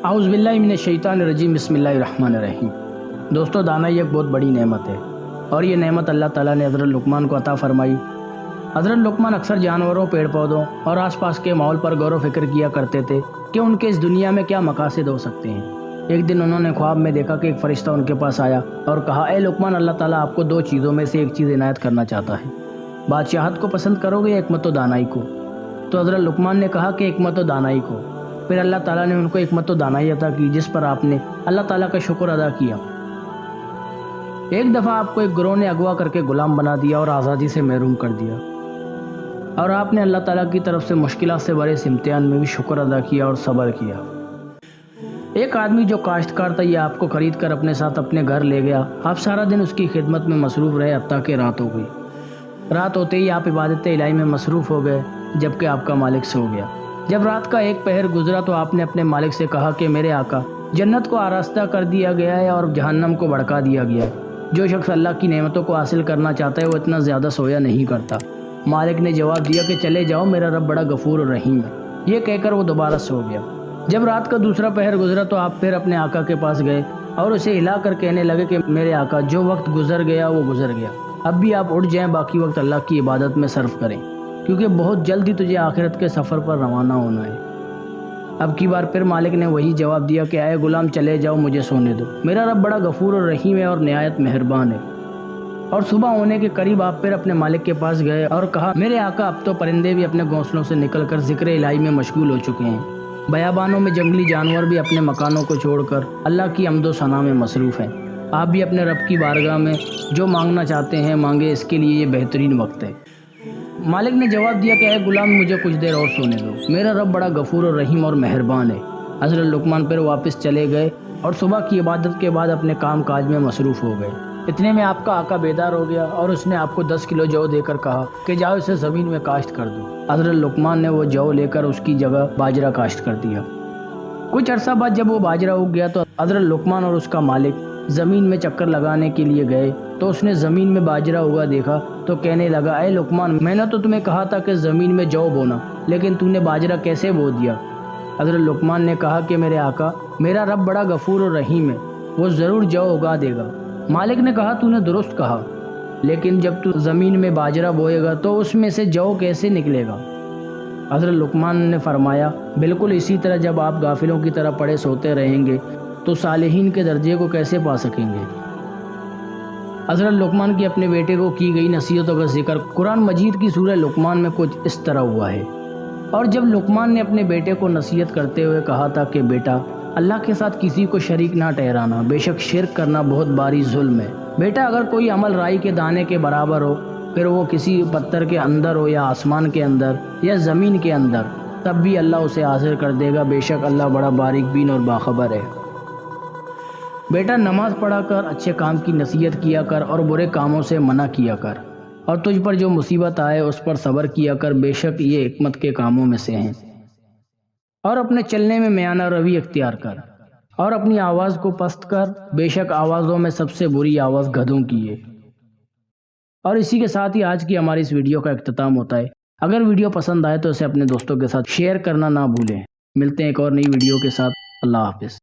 اعوذ باللہ من الشیطان الرجیم، بسم اللہ الرحمن الرحیم۔ دوستو، دانائی ایک بہت بڑی نعمت ہے اور یہ نعمت اللہ تعالیٰ نے حضرت لقمان کو عطا فرمائی۔ حضرت لقمان اکثر جانوروں، پیڑ پودوں اور آس پاس کے ماحول پر غور و فکر کیا کرتے تھے کہ ان کے اس دنیا میں کیا مقاصد ہو سکتے ہیں۔ ایک دن انہوں نے خواب میں دیکھا کہ ایک فرشتہ ان کے پاس آیا اور کہا، اے لقمان، اللہ تعالیٰ آپ کو دو چیزوں میں سے ایک چیز عنایت کرنا چاہتا ہے، بادشاہت کو پسند کرو گے یا حکمت و دانائی کو؟ تو حضرت لقمان نے کہا کہ حکمت و دانائی کو۔ پھر اللہ تعالیٰ نے ان کو حکمت و دانائی عطا کی، جس پر آپ نے اللہ تعالیٰ کا شکر ادا کیا۔ ایک دفعہ آپ کو ایک گروہ نے اغوا کر کے غلام بنا دیا اور آزادی سے محروم کر دیا، اور آپ نے اللہ تعالیٰ کی طرف سے مشکلات سے بھرے اس امتحان میں بھی شکر ادا کیا اور صبر کیا۔ ایک آدمی جو کاشتکار تھا، یہ آپ کو خرید کر اپنے ساتھ اپنے گھر لے گیا۔ آپ سارا دن اس کی خدمت میں مصروف رہے، حتیٰ کہ رات ہو گئی۔ رات ہوتے ہی آپ عبادت الہی میں مصروف ہو گئے، جبکہ آپ کا مالک سو گیا۔ جب رات کا ایک پہر گزرا تو آپ نے اپنے مالک سے کہا کہ میرے آقا، جنت کو آراستہ کر دیا گیا ہے اور جہنم کو بھڑکا دیا گیا ہے۔ جو شخص اللہ کی نعمتوں کو حاصل کرنا چاہتا ہے وہ اتنا زیادہ سویا نہیں کرتا۔ مالک نے جواب دیا کہ چلے جاؤ، میرا رب بڑا غفور اور رحیم ہے۔ یہ کہہ کر وہ دوبارہ سو گیا۔ جب رات کا دوسرا پہر گزرا تو آپ پھر اپنے آقا کے پاس گئے اور اسے ہلا کر کہنے لگے کہ میرے آقا، جو وقت گزر گیا وہ گزر گیا، اب بھی آپ اٹھ جائیں، باقی وقت اللہ کی عبادت میں صرف کریں، کیونکہ بہت جلدی تجھے آخرت کے سفر پر روانہ ہونا ہے۔ اب کی بار پھر مالک نے وہی جواب دیا کہ اے غلام، چلے جاؤ، مجھے سونے دو، میرا رب بڑا غفور اور رحیم ہے اور نہایت مہربان ہے۔ اور صبح ہونے کے قریب آپ پھر اپنے مالک کے پاس گئے اور کہا، میرے آقا، اب تو پرندے بھی اپنے گھونسلوں سے نکل کر ذکر الہی میں مشغول ہو چکے ہیں، بیابانوں میں جنگلی جانور بھی اپنے مکانوں کو چھوڑ کر اللہ کی حمد و ثنا میں مصروف ہیں۔ آپ بھی اپنے رب کی بارگاہ میں جو مانگنا چاہتے ہیں مانگے، اس کے لیے یہ بہترین وقت ہے۔ مالک نے جواب دیا کہ اے غلام، مجھے کچھ دیر اور سونے دو، میرا رب بڑا غفور اور رحیم اور مہربان ہے۔ حضرت لقمان پھر واپس چلے گئے اور صبح کی عبادت کے بعد اپنے کام کاج میں مصروف ہو گئے۔ اتنے میں آپ کا آقا بیدار ہو گیا اور اس نے آپ کو 10 کلو جو دے کر کہا کہ جاؤ اسے زمین میں کاشت کر دو۔ حضرت لقمان نے وہ جو لے کر اس کی جگہ باجرہ کاشت کر دیا۔ کچھ عرصہ بعد جب وہ باجرہ اگ گیا تو حضرت لقمان اور اس کا مالک زمین میں چکر لگانے کے لیے گئے تو اس نے زمین میں باجرہ اگا دیکھا تو کہنے لگا، اے لقمان، میں نے تو تمہیں کہا تھا کہ زمین میں جو بونا، لیکن تو نے باجرہ کیسے بو دیا؟ حضرت لقمان نے کہا کہ میرے آقا، میرا رب بڑا غفور اور رحیم ہے، وہ ضرور جو اگا دے گا۔ مالک نے کہا، تو نے درست کہا، لیکن جب تو زمین میں باجرہ بوئے گا تو اس میں سے جو کیسے نکلے گا؟ حضرت لقمان نے فرمایا، بالکل اسی طرح جب آپ غافلوں کی طرح پڑے سوتے رہیں گے تو صالحین کے درجے کو کیسے پا سکیں گے؟ حضرت لقمان کی اپنے بیٹے کو کی گئی نصیحتوں کا ذکر قرآن مجید کی سورہ لقمان میں کچھ اس طرح ہوا ہے۔ اور جب لقمان نے اپنے بیٹے کو نصیحت کرتے ہوئے کہا تھا کہ بیٹا، اللہ کے ساتھ کسی کو شریک نہ ٹھہرانا، بے شک شرک کرنا بہت باری ظلم ہے۔ بیٹا، اگر کوئی عمل رائی کے دانے کے برابر ہو، پھر وہ کسی پتھر کے اندر ہو یا آسمان کے اندر یا زمین کے اندر، تب بھی اللہ اسے حاصل کر دے گا، بے شک اللہ بڑا باریک بین اور باخبر ہے۔ بیٹا، نماز پڑھا کر، اچھے کام کی نصیحت کیا کر اور برے کاموں سے منع کیا کر، اور تجھ پر جو مصیبت آئے اس پر صبر کیا کر، بے شک یہ حکمت کے کاموں میں سے ہیں۔ اور اپنے چلنے میں میانہ روی اختیار کر، اور اپنی آواز کو پست کر، بے شک آوازوں میں سب سے بری آواز گدھوں کی ہے۔ اور اسی کے ساتھ ہی آج کی ہماری اس ویڈیو کا اختتام ہوتا ہے۔ اگر ویڈیو پسند آئے تو اسے اپنے دوستوں کے ساتھ شیئر کرنا نہ بھولیں۔ ملتے ہیں ایک اور نئی ویڈیو کے ساتھ۔ اللہ حافظ۔